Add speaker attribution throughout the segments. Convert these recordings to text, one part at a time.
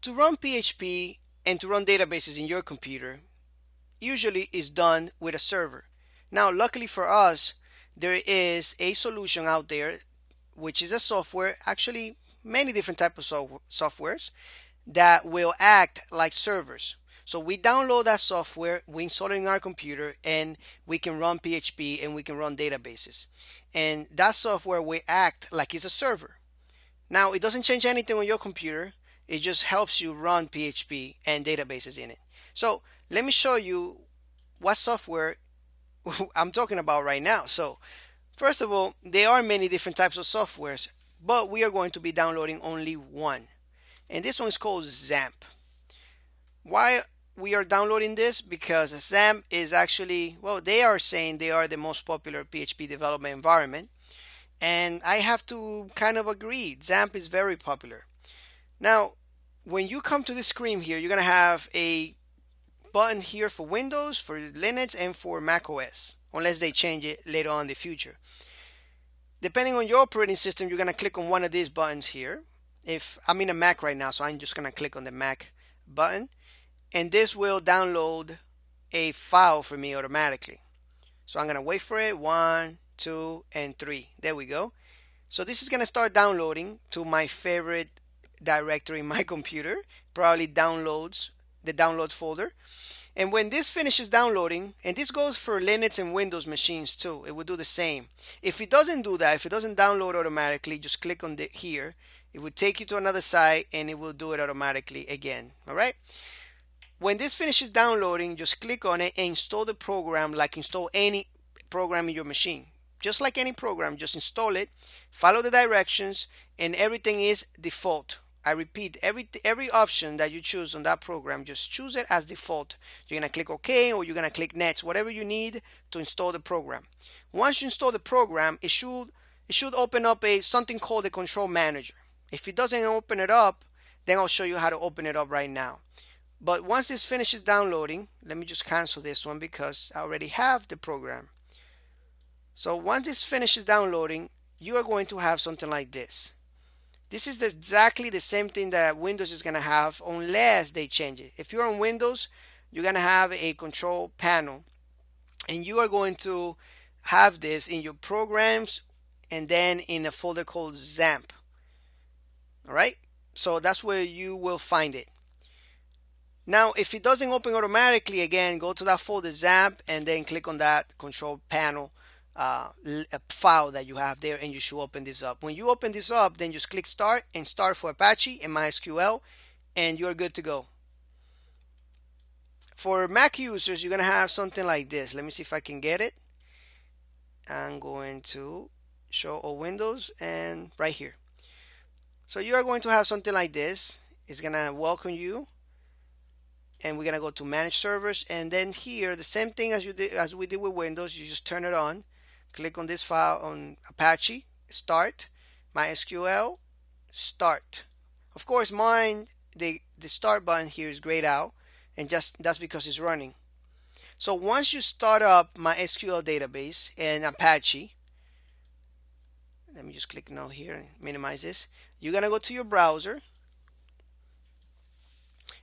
Speaker 1: To run PHP and to run databases in your computer usually is done with a server. Now, luckily for us, there is a solution out there, which is a software, actually many different types of softwares that will act like servers. So we download that software, we install it in our computer, and we can run PHP and we can run databases. And that software will act like it's a server. Now, it doesn't change anything on your computer. It just helps you run PHP and databases in it. So let me show you what software I'm talking about right now. So first of all, there are many different types of softwares, but we are going to be downloading only one. And this one is called XAMPP. Why we are downloading this? Because XAMPP is actually, well, they are saying they are the most popular PHP development environment. And I have to kind of agree. XAMPP is very popular. Now, when you come to this screen here, you're going to have a button here for Windows, for Linux, and for Mac OS, unless they change it later on in the future. Depending on your operating system, you're going to click on one of these buttons here. If I'm in a Mac right now, so I'm just going to click on the Mac button, and this will download a file for me automatically. So I'm going to wait for it. 1, 2, and 3. There we go. So this is going to start downloading to my favorite directory in my computer, probably downloads, the download folder. And when this finishes downloading, and this goes for Linux and Windows machines too, it will do the same. If it doesn't do that, if it doesn't download automatically, just click on the here. It will take you to another site and it will do it automatically again. All right. When this finishes downloading, just click on it and install the program like install any program in your machine. Just like any program, just install it, follow the directions, and everything is default. I repeat, every option that you choose on that program, just choose it as default. You're going to click OK or you're going to click Next, whatever you need to install the program. Once you install the program, it should open up something called the Control Manager. If it doesn't open it up, then I'll show you how to open it up right now. But once this finishes downloading, let me just cancel this one because I already have the program. So once this finishes downloading, you are going to have something like this. This is exactly the same thing that Windows is going to have unless they change it. If you're on Windows, you're going to have a control panel and you are going to have this in your programs and then in a folder called XAMPP. All right, so that's where you will find it. Now, if it doesn't open automatically, again, go to that folder XAMPP and then click on that control panel file that you have there and you should open this up. When you open this up, then just click start and start for Apache and MySQL and you're good to go. For Mac users, you're going to have something like this. Let me see if I can get it. I'm going to show all windows and right here. So you are going to have something like this. It's going to welcome you. And we're going to go to manage servers. And then here, the same thing as we did with Windows, you just turn it on. Click on this file on Apache, start, MySQL, start. Of course, mine, the start button here is grayed out, and that's because it's running. So once you start up MySQL database in Apache, let me just click no here and minimize this. You're going to go to your browser,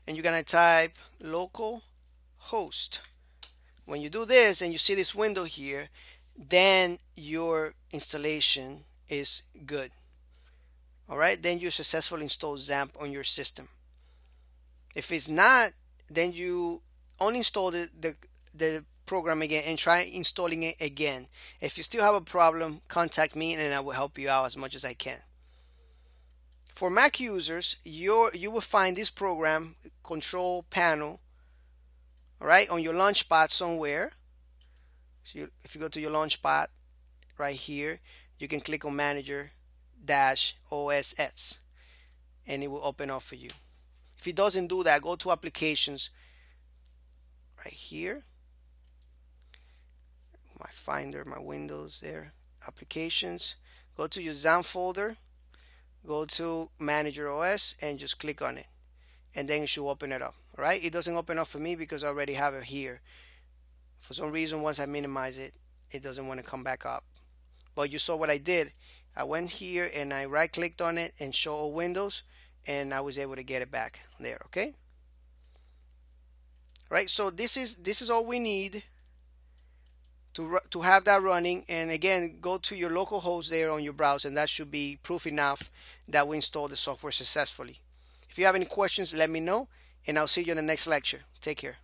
Speaker 1: and you're going to type localhost. When you do this and you see this window here, then your installation is good. All right, then you successfully install XAMPP on your system. If it's not, then you uninstall the program again and try installing it again. If you still have a problem, contact me and I will help you out as much as I can. For Mac users, you will find this program, Control Panel, all right, on your Launchpad somewhere. So if you go to your Launchpad right here, you can click on Manager-OSS and it will open up for you. If it doesn't do that, go to Applications right here. My Finder, my Windows there, Applications. Go to your XAMPP folder, go to Manager OS and just click on it. And then it should open it up. All right, it doesn't open up for me because I already have it here. For some reason, once I minimize it, it doesn't want to come back up. But you saw what I did. I went here and I right clicked on it and show all windows and I was able to get it back there. Okay, right? So this is all we need to have that running. And again, go to your local host there on your browser, and that should be proof enough that we installed the software successfully. If you have any questions, let me know, and I'll see you in the next lecture. Take care.